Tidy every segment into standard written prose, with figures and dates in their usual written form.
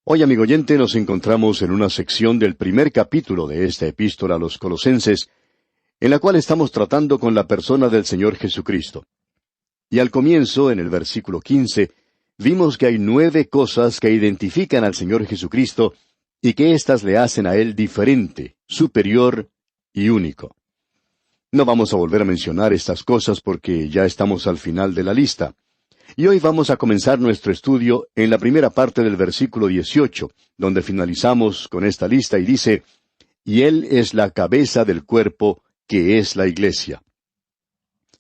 Hoy, amigo oyente, nos encontramos en una sección del primer capítulo de esta epístola a los Colosenses, en la cual estamos tratando con la persona del Señor Jesucristo. Y al comienzo, en el versículo 15, vimos que hay 9 cosas que identifican al Señor Jesucristo y que éstas le hacen a Él diferente, superior y único. No vamos a volver a mencionar estas cosas porque ya estamos al final de la lista. Y hoy vamos a comenzar nuestro estudio en la primera parte del versículo 18, donde finalizamos con esta lista y dice, «Y Él es la cabeza del cuerpo, que es la Iglesia».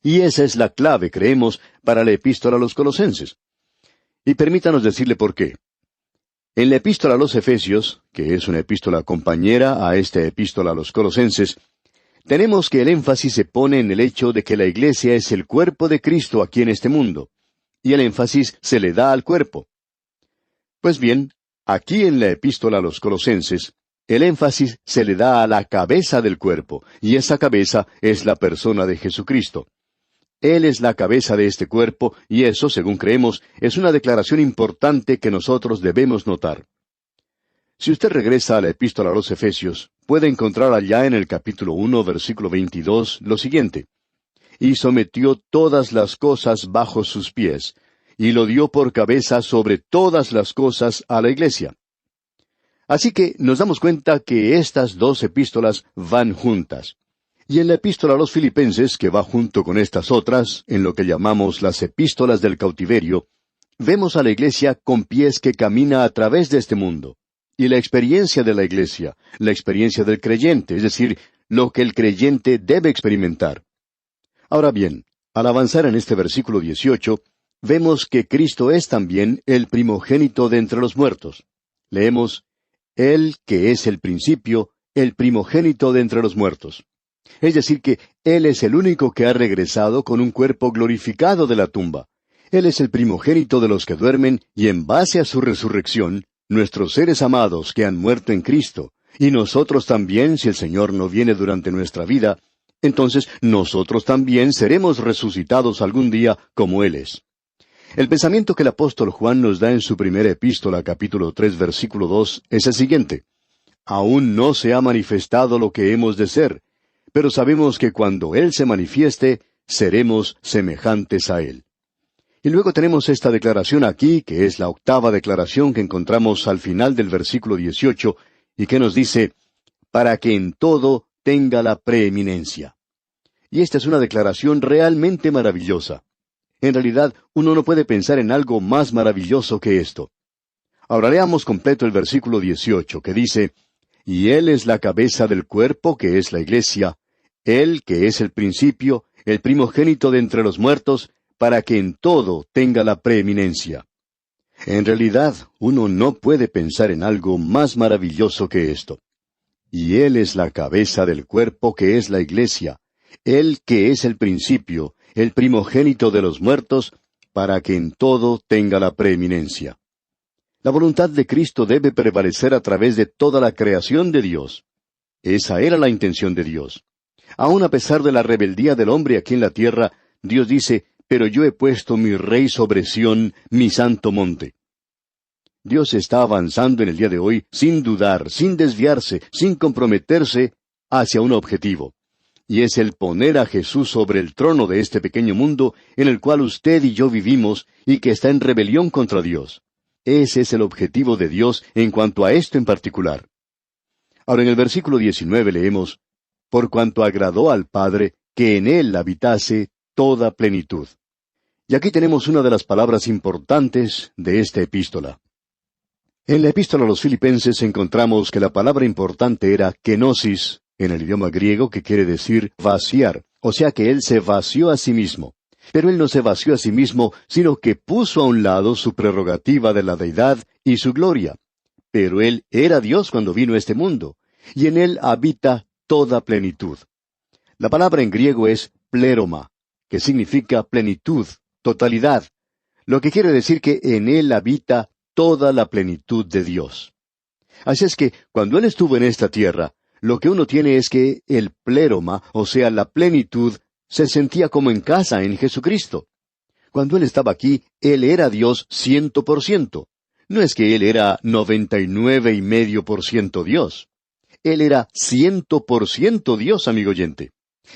Y esa es la clave, creemos, para la epístola a los Colosenses. Y permítanos decirle por qué. En la epístola a los Efesios, que es una epístola compañera a esta epístola a los Colosenses, tenemos que el énfasis se pone en el hecho de que la Iglesia es el cuerpo de Cristo aquí en este mundo. Y el énfasis se le da al cuerpo. Pues bien, aquí en la epístola a los Colosenses, el énfasis se le da a la cabeza del cuerpo, y esa cabeza es la persona de Jesucristo. Él es la cabeza de este cuerpo, y eso, según creemos, es una declaración importante que nosotros debemos notar. Si usted regresa a la epístola a los Efesios, puede encontrar allá en el capítulo 1, versículo 22, lo siguiente. «Y sometió todas las cosas bajo sus pies, y lo dio por cabeza sobre todas las cosas a la Iglesia». Así que nos damos cuenta que estas 2 epístolas van juntas. Y en la epístola a los Filipenses, que va junto con estas otras, en lo que llamamos las epístolas del cautiverio, vemos a la Iglesia con pies que camina a través de este mundo. Y la experiencia de la Iglesia, la experiencia del creyente, es decir, lo que el creyente debe experimentar. Ahora bien, al avanzar en este versículo 18, vemos que Cristo es también el primogénito de entre los muertos. Leemos, «Él que es el principio, el primogénito de entre los muertos». Es decir que Él es el único que ha regresado con un cuerpo glorificado de la tumba. Él es el primogénito de los que duermen, y en base a su resurrección, nuestros seres amados que han muerto en Cristo, y nosotros también, si el Señor no viene durante nuestra vida, entonces nosotros también seremos resucitados algún día como Él es. El pensamiento que el apóstol Juan nos da en su primera epístola, capítulo 3, versículo 2, es el siguiente. «Aún no se ha manifestado lo que hemos de ser, pero sabemos que cuando Él se manifieste, seremos semejantes a Él». Y luego tenemos esta declaración aquí, que es la 8ª declaración que encontramos al final del versículo 18, y que nos dice, «Para que en todo tenga la preeminencia». Y esta es una declaración realmente maravillosa. En realidad, uno no puede pensar en algo más maravilloso que esto. Ahora leamos completo el versículo 18, que dice, «Y Él es la cabeza del cuerpo, que es la Iglesia, Él que es el principio, el primogénito de entre los muertos, para que en todo tenga la preeminencia». En realidad, uno no puede pensar en algo más maravilloso que esto. «Y Él es la cabeza del cuerpo, que es la Iglesia, Él que es el principio, el primogénito de los muertos, para que en todo tenga la preeminencia». La voluntad de Cristo debe prevalecer a través de toda la creación de Dios. Esa era la intención de Dios. Aun a pesar de la rebeldía del hombre aquí en la tierra, Dios dice, «Pero yo he puesto mi rey sobre Sión, mi santo monte». Dios está avanzando en el día de hoy sin dudar, sin desviarse, sin comprometerse hacia un objetivo. Y es el poner a Jesús sobre el trono de este pequeño mundo en el cual usted y yo vivimos y que está en rebelión contra Dios. Ese es el objetivo de Dios en cuanto a esto en particular. Ahora en el versículo 19 leemos, «Por cuanto agradó al Padre que en Él habitase toda plenitud». Y aquí tenemos una de las palabras importantes de esta epístola. En la epístola a los Filipenses encontramos que la palabra importante era kenosis, en el idioma griego, que quiere decir vaciar, o sea que Él se vació a sí mismo. Pero Él no se vació a sí mismo, sino que puso a un lado su prerrogativa de la deidad y su gloria. Pero Él era Dios cuando vino a este mundo, y en Él habita toda plenitud. La palabra en griego es pleroma, que significa plenitud, totalidad, lo que quiere decir que en Él habita toda la plenitud de Dios. Así es que, cuando Él estuvo en esta tierra, lo que uno tiene es que el pleroma, o sea, la plenitud, se sentía como en casa en Jesucristo. Cuando Él estaba aquí, Él era Dios 100%. No es que Él era 99,5% Dios. Él era 100% Dios, amigo oyente.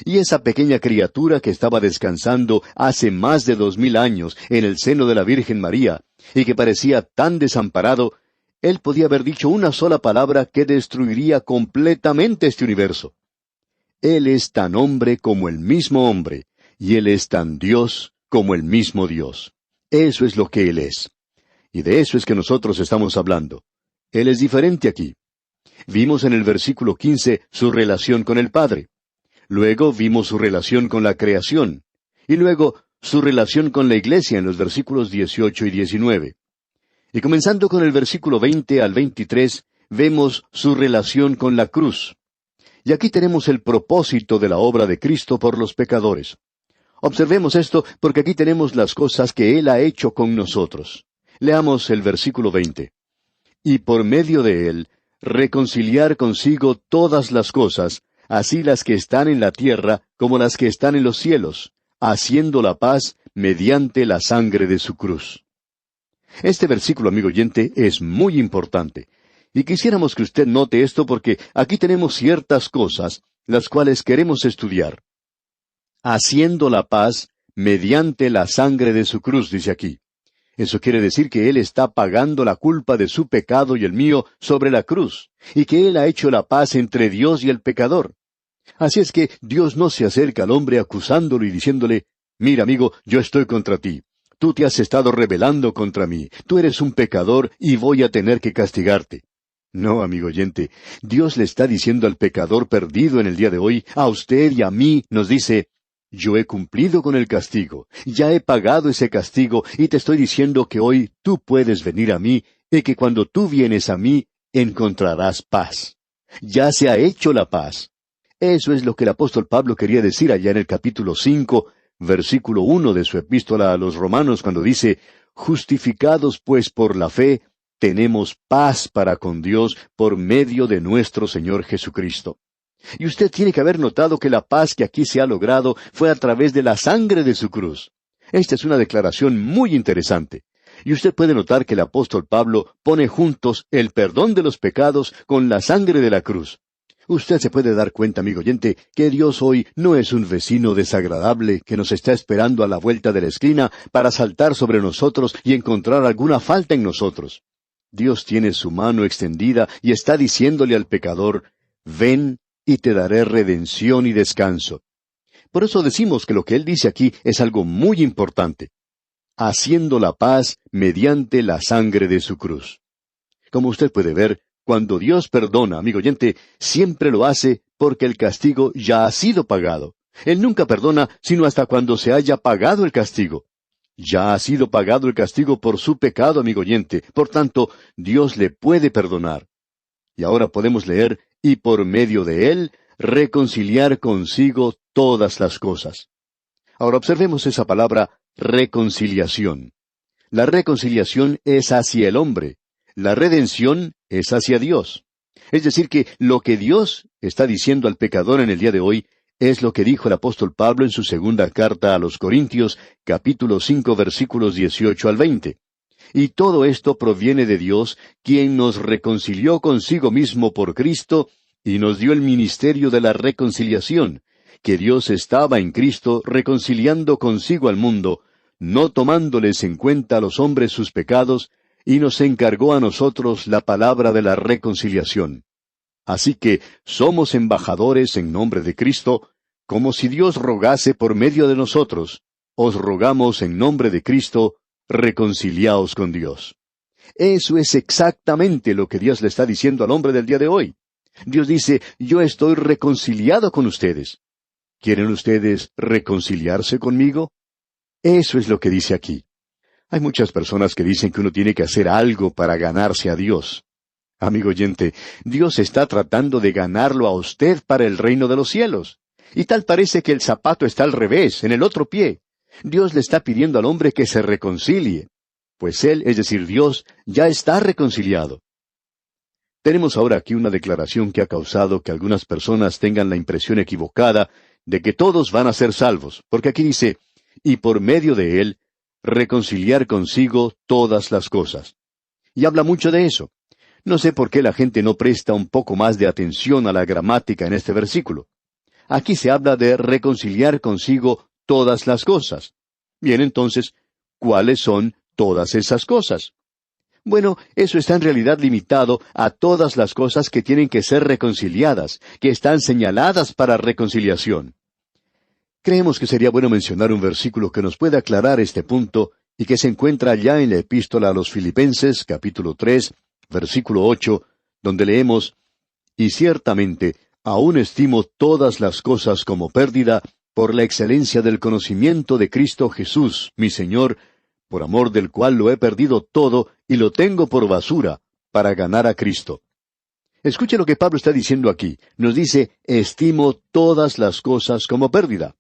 Y esa pequeña criatura que estaba descansando hace más de 2000 años en el seno de la Virgen María, y que parecía tan desamparado, Él podía haber dicho una sola palabra que destruiría completamente este universo. Él es tan hombre como el mismo hombre, y Él es tan Dios como el mismo Dios. Eso es lo que Él es. Y de eso es que nosotros estamos hablando. Él es diferente aquí. Vimos en el versículo 15 su relación con el Padre. Luego vimos su relación con la creación. Y luego su relación con la iglesia en los versículos 18 y 19. Y comenzando con el versículo 20 al 23, vemos su relación con la cruz. Y aquí tenemos el propósito de la obra de Cristo por los pecadores. Observemos esto porque aquí tenemos las cosas que Él ha hecho con nosotros. Leamos el versículo 20. Y por medio de Él, reconciliar consigo todas las cosas, así las que están en la tierra como las que están en los cielos, haciendo la paz mediante la sangre de su cruz. Este versículo, amigo oyente, es muy importante. Y quisiéramos que usted note esto porque aquí tenemos ciertas cosas, las cuales queremos estudiar. Haciendo la paz mediante la sangre de su cruz, dice aquí. Eso quiere decir que Él está pagando la culpa de su pecado y el mío sobre la cruz, y que Él ha hecho la paz entre Dios y el pecador. Así es que Dios no se acerca al hombre acusándolo y diciéndole, mira, amigo, yo estoy contra ti. Tú te has estado rebelando contra mí. Tú eres un pecador y voy a tener que castigarte. No, amigo oyente, Dios le está diciendo al pecador perdido en el día de hoy, a usted y a mí, nos dice, yo he cumplido con el castigo, ya he pagado ese castigo y te estoy diciendo que hoy tú puedes venir a mí y que cuando tú vienes a mí encontrarás paz. Ya se ha hecho la paz. Eso es lo que el apóstol Pablo quería decir allá en el capítulo 5, versículo 1 de su epístola a los Romanos cuando dice, justificados pues por la fe, tenemos paz para con Dios por medio de nuestro Señor Jesucristo. Y usted tiene que haber notado que la paz que aquí se ha logrado fue a través de la sangre de su cruz. Esta es una declaración muy interesante. Y usted puede notar que el apóstol Pablo pone juntos el perdón de los pecados con la sangre de la cruz. Usted se puede dar cuenta, amigo oyente, que Dios hoy no es un vecino desagradable que nos está esperando a la vuelta de la esquina para saltar sobre nosotros y encontrar alguna falta en nosotros. Dios tiene su mano extendida y está diciéndole al pecador, ven y te daré redención y descanso. Por eso decimos que lo que Él dice aquí es algo muy importante. Haciendo la paz mediante la sangre de su cruz. Como usted puede ver, cuando Dios perdona, amigo oyente, siempre lo hace porque el castigo ya ha sido pagado. Él nunca perdona sino hasta cuando se haya pagado el castigo. Ya ha sido pagado el castigo por su pecado, amigo oyente. Por tanto, Dios le puede perdonar. Y ahora podemos leer, y por medio de Él, reconciliar consigo todas las cosas. Ahora observemos esa palabra, reconciliación. La reconciliación es hacia el hombre. La redención es hacia Dios. Es decir, que lo que Dios está diciendo al pecador en el día de hoy es lo que dijo el apóstol Pablo en su segunda carta a los Corintios, capítulo 5, versículos 18 al 20. Y todo esto proviene de Dios, quien nos reconcilió consigo mismo por Cristo, y nos dio el ministerio de la reconciliación, que Dios estaba en Cristo reconciliando consigo al mundo, no tomándoles en cuenta a los hombres sus pecados, y nos encargó a nosotros la palabra de la reconciliación. Así que somos embajadores en nombre de Cristo, como si Dios rogase por medio de nosotros. Os rogamos en nombre de Cristo, reconciliaos con Dios. Eso es exactamente lo que Dios le está diciendo al hombre del día de hoy. Dios dice, yo estoy reconciliado con ustedes. ¿Quieren ustedes reconciliarse conmigo? Eso es lo que dice aquí. Hay muchas personas que dicen que uno tiene que hacer algo para ganarse a Dios. Amigo oyente, Dios está tratando de ganarlo a usted para el reino de los cielos. Y tal parece que el zapato está al revés, en el otro pie. Dios le está pidiendo al hombre que se reconcilie. Pues Él, es decir, Dios, ya está reconciliado. Tenemos ahora aquí una declaración que ha causado que algunas personas tengan la impresión equivocada de que todos van a ser salvos, porque aquí dice, y por medio de Él, reconciliar consigo todas las cosas. y habla mucho de eso. No sé por qué la gente no presta un poco más de atención a la gramática en este versículo. Aquí se habla de reconciliar consigo todas las cosas. Bien, entonces, ¿cuáles son todas esas cosas? Bueno, eso está en realidad limitado a todas las cosas que tienen que ser reconciliadas, que están señaladas para reconciliación. Creemos que sería bueno mencionar un versículo que nos pueda aclarar este punto y que se encuentra ya en la epístola a los Filipenses, capítulo 3, versículo 8, donde leemos: «Y ciertamente, aún estimo todas las cosas como pérdida por la excelencia del conocimiento de Cristo Jesús, mi Señor, por amor del cual lo he perdido todo y lo tengo por basura, para ganar a Cristo». Escuche lo que Pablo está diciendo aquí. Nos dice: estimo todas las cosas como pérdida.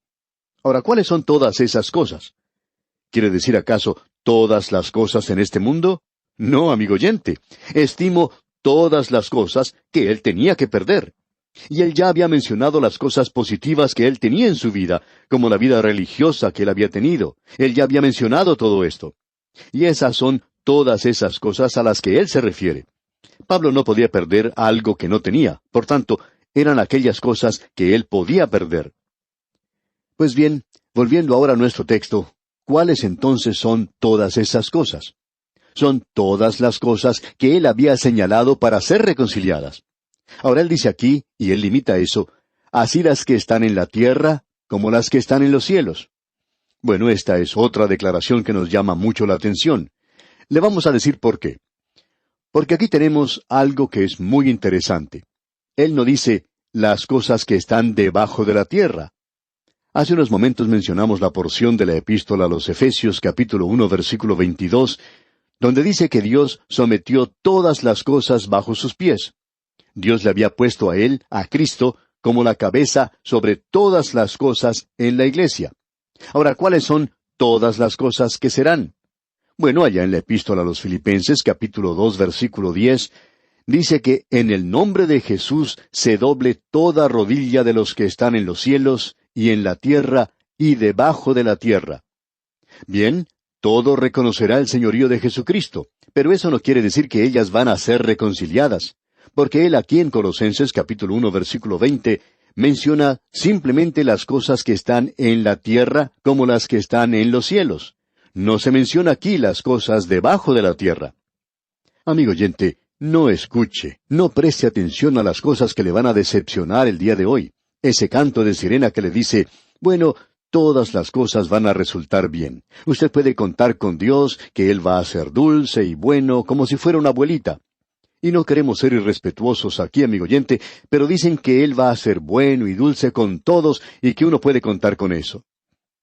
Ahora, ¿cuáles son todas esas cosas? ¿Quiere decir acaso todas las cosas en este mundo? No, amigo oyente. Estimo todas las cosas que él tenía que perder. Y él ya había mencionado las cosas positivas que él tenía en su vida, como la vida religiosa que él había tenido. Él ya había mencionado todo esto. Y esas son todas esas cosas a las que él se refiere. Pablo no podía perder algo que no tenía. Por tanto, eran aquellas cosas que él podía perder. Pues bien, volviendo ahora a nuestro texto, ¿cuáles entonces son todas esas cosas? Son todas las cosas que él había señalado para ser reconciliadas. Ahora él dice aquí, y él limita eso, así las que están en la tierra como las que están en los cielos. Bueno, esta es otra declaración que nos llama mucho la atención. Le vamos a decir por qué. Porque aquí tenemos algo que es muy interesante. Él no dice las cosas que están debajo de la tierra. Hace unos momentos mencionamos la porción de la epístola a los Efesios, capítulo 1, versículo 22, donde dice que Dios sometió todas las cosas bajo sus pies. Dios le había puesto a él, a Cristo, como la cabeza sobre todas las cosas en la iglesia. Ahora, ¿cuáles son todas las cosas que serán? Bueno, allá en la epístola a los Filipenses, capítulo 2, versículo 10, dice que en el nombre de Jesús se doble toda rodilla de los que están en los cielos, y en la tierra, y debajo de la tierra. Bien, todo reconocerá el señorío de Jesucristo, pero eso no quiere decir que ellas van a ser reconciliadas, porque él aquí en Colosenses capítulo 1 versículo 20 menciona simplemente las cosas que están en la tierra como las que están en los cielos. No se menciona aquí las cosas debajo de la tierra. Amigo oyente, no escuche, no preste atención a las cosas que le van a decepcionar el día de hoy. Ese canto de sirena que le dice: bueno, todas las cosas van a resultar bien. Usted puede contar con Dios, que Él va a ser dulce y bueno, como si fuera una abuelita. Y no queremos ser irrespetuosos aquí, amigo oyente, pero dicen que Él va a ser bueno y dulce con todos y que uno puede contar con eso.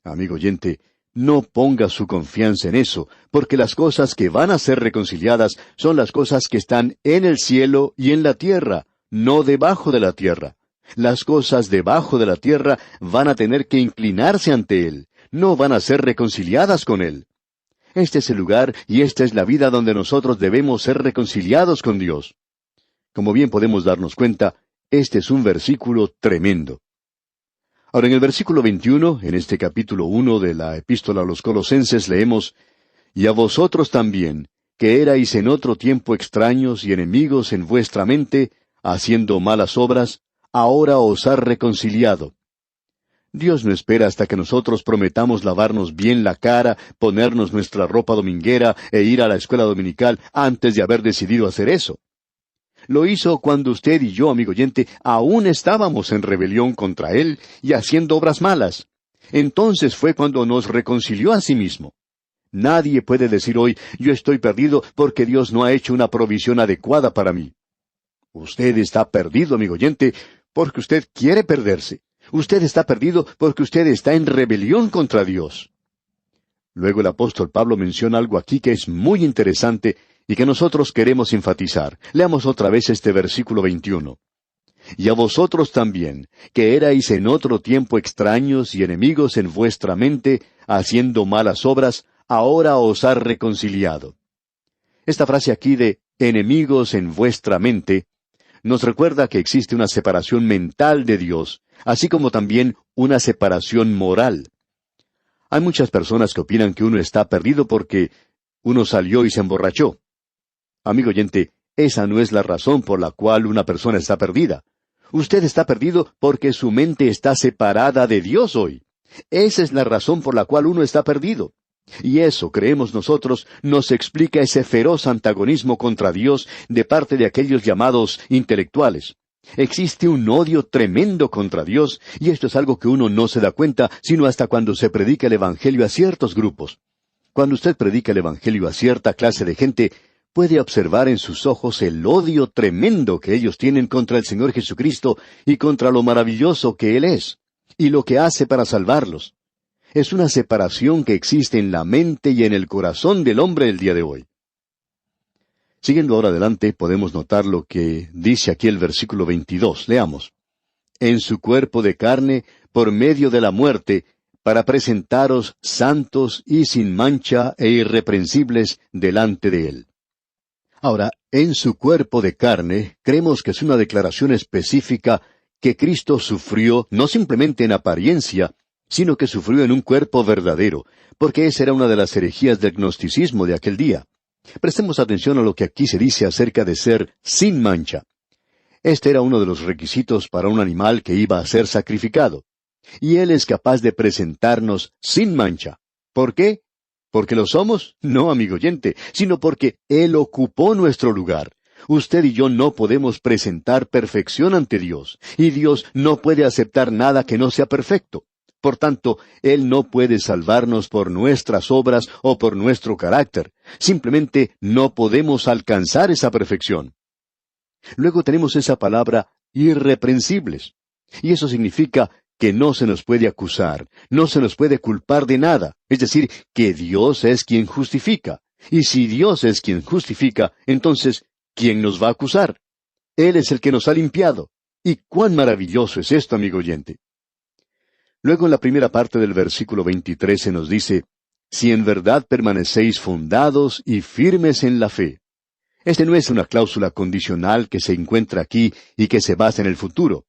Amigo oyente, no ponga su confianza en eso, porque las cosas que van a ser reconciliadas son las cosas que están en el cielo y en la tierra, no debajo de la tierra. Las cosas debajo de la tierra van a tener que inclinarse ante Él, no van a ser reconciliadas con Él. Este es el lugar y esta es la vida donde nosotros debemos ser reconciliados con Dios. Como bien podemos darnos cuenta, este es un versículo tremendo. Ahora en el versículo 21, en este capítulo 1 de la epístola a los Colosenses, leemos: «Y a vosotros también, que erais en otro tiempo extraños y enemigos en vuestra mente, haciendo malas obras, ahora os ha reconciliado». Dios no espera hasta que nosotros prometamos lavarnos bien la cara, ponernos nuestra ropa dominguera e ir a la escuela dominical antes de haber decidido hacer eso. Lo hizo cuando usted y yo, amigo oyente, aún estábamos en rebelión contra Él y haciendo obras malas. Entonces fue cuando nos reconcilió a sí mismo. Nadie puede decir hoy: yo estoy perdido porque Dios no ha hecho una provisión adecuada para mí. Usted está perdido, amigo oyente, porque usted quiere perderse. Usted está perdido porque usted está en rebelión contra Dios. Luego el apóstol Pablo menciona algo aquí que es muy interesante y que nosotros queremos enfatizar. Leamos otra vez este versículo 21. «Y a vosotros también, que erais en otro tiempo extraños y enemigos en vuestra mente, haciendo malas obras, ahora os ha reconciliado». Esta frase aquí de «enemigos en vuestra mente» nos recuerda que existe una separación mental de Dios, así como también una separación moral. Hay muchas personas que opinan que uno está perdido porque uno salió y se emborrachó. Amigo oyente, esa no es la razón por la cual una persona está perdida. Usted está perdido porque su mente está separada de Dios hoy. Esa es la razón por la cual uno está perdido. Y eso, creemos nosotros, nos explica ese feroz antagonismo contra Dios de parte de aquellos llamados intelectuales. Existe un odio tremendo contra Dios, y esto es algo que uno no se da cuenta sino hasta cuando se predica el Evangelio a ciertos grupos. Cuando usted predica el Evangelio a cierta clase de gente, puede observar en sus ojos el odio tremendo que ellos tienen contra el Señor Jesucristo y contra lo maravilloso que Él es, y lo que hace para salvarlos. Es una separación que existe en la mente y en el corazón del hombre el día de hoy. Siguiendo ahora adelante, podemos notar lo que dice aquí el versículo 22. Leamos. En su cuerpo de carne, por medio de la muerte, para presentaros santos y sin mancha e irreprensibles delante de Él. Ahora, en su cuerpo de carne, creemos que es una declaración específica que Cristo sufrió no simplemente en apariencia, sino que sufrió en un cuerpo verdadero, porque esa era una de las herejías del gnosticismo de aquel día. Prestemos atención a lo que aquí se dice acerca de ser sin mancha. Este era uno de los requisitos para un animal que iba a ser sacrificado. Y Él es capaz de presentarnos sin mancha. ¿Por qué? ¿Porque lo somos? No, amigo oyente, sino porque Él ocupó nuestro lugar. Usted y yo no podemos presentar perfección ante Dios, y Dios no puede aceptar nada que no sea perfecto. Por tanto, Él no puede salvarnos por nuestras obras o por nuestro carácter. Simplemente no podemos alcanzar esa perfección. Luego tenemos esa palabra irreprensibles. Y eso significa que no se nos puede acusar, no se nos puede culpar de nada. Es decir, que Dios es quien justifica. Y si Dios es quien justifica, entonces, ¿quién nos va a acusar? Él es el que nos ha limpiado. Y cuán maravilloso es esto, amigo oyente. Luego en la primera parte del versículo 23 se nos dice, si en verdad permanecéis fundados y firmes en la fe. Este no es una cláusula condicional que se encuentra aquí y que se basa en el futuro.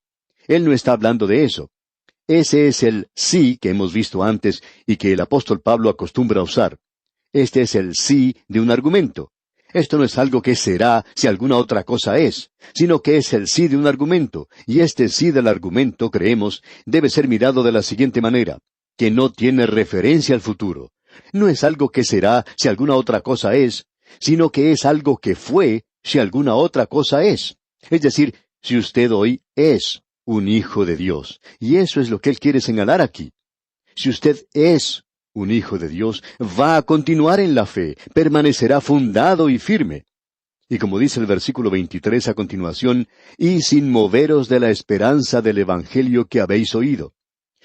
Él no está hablando de eso. Ese es el sí que hemos visto antes y que el apóstol Pablo acostumbra a usar. Este es el sí de un argumento. Esto no es algo que será si alguna otra cosa es, sino que es el sí de un argumento, y este sí del argumento, creemos, debe ser mirado de la siguiente manera, que no tiene referencia al futuro. No es algo que será si alguna otra cosa es, sino que es algo que fue si alguna otra cosa es. Es decir, si usted hoy es un hijo de Dios, y eso es lo que Él quiere señalar aquí. Si usted es un hijo de Dios, va a continuar en la fe, permanecerá fundado y firme. Y como dice el versículo 23 a continuación, y sin moveros de la esperanza del Evangelio que habéis oído.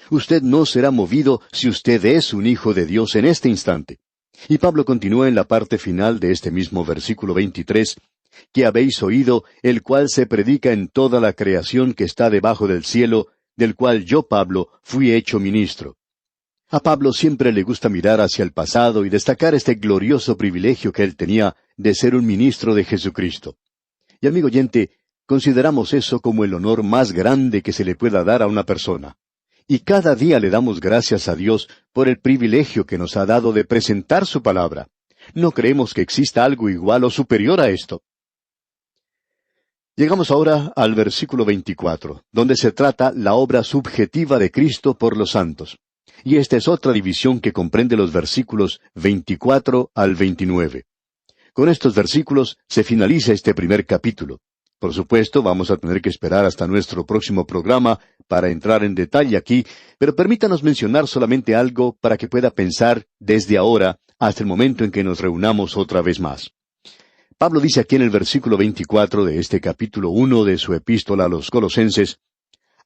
Usted no será movido si usted es un hijo de Dios en este instante. Y Pablo continúa en la parte final de este mismo versículo 23, que habéis oído, el cual se predica en toda la creación que está debajo del cielo, del cual yo, Pablo, fui hecho ministro. A Pablo siempre le gusta mirar hacia el pasado y destacar este glorioso privilegio que él tenía de ser un ministro de Jesucristo. Y amigo oyente, consideramos eso como el honor más grande que se le pueda dar a una persona. Y cada día le damos gracias a Dios por el privilegio que nos ha dado de presentar su palabra. No creemos que exista algo igual o superior a esto. Llegamos ahora al versículo 24, donde se trata la obra subjetiva de Cristo por los santos. Y esta es otra división que comprende los versículos 24 al 29. Con estos versículos se finaliza este primer capítulo. Por supuesto, vamos a tener que esperar hasta nuestro próximo programa para entrar en detalle aquí, pero permítanos mencionar solamente algo para que pueda pensar desde ahora hasta el momento en que nos reunamos otra vez más. Pablo dice aquí en el versículo 24 de este capítulo 1 de su epístola a los Colosenses,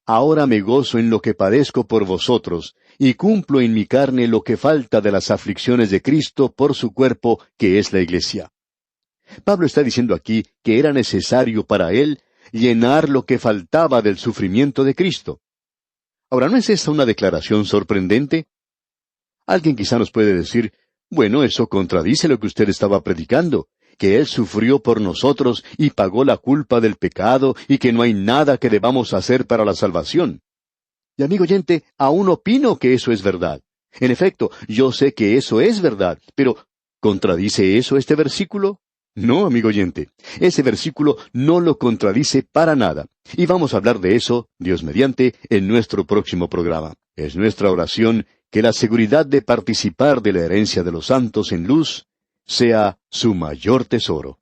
«Ahora me gozo en lo que padezco por vosotros, y cumplo en mi carne lo que falta de las aflicciones de Cristo por su cuerpo, que es la Iglesia». Pablo está diciendo aquí que era necesario para él llenar lo que faltaba del sufrimiento de Cristo. Ahora, ¿no es esta una declaración sorprendente? Alguien quizá nos puede decir, bueno, eso contradice lo que usted estaba predicando, que Él sufrió por nosotros y pagó la culpa del pecado y que no hay nada que debamos hacer para la salvación. Y amigo oyente, aún opino que eso es verdad. En efecto, yo sé que eso es verdad, pero ¿contradice eso este versículo? No, amigo oyente, ese versículo no lo contradice para nada. Y vamos a hablar de eso, Dios mediante, en nuestro próximo programa. Es nuestra oración que la seguridad de participar de la herencia de los santos en luz sea su mayor tesoro.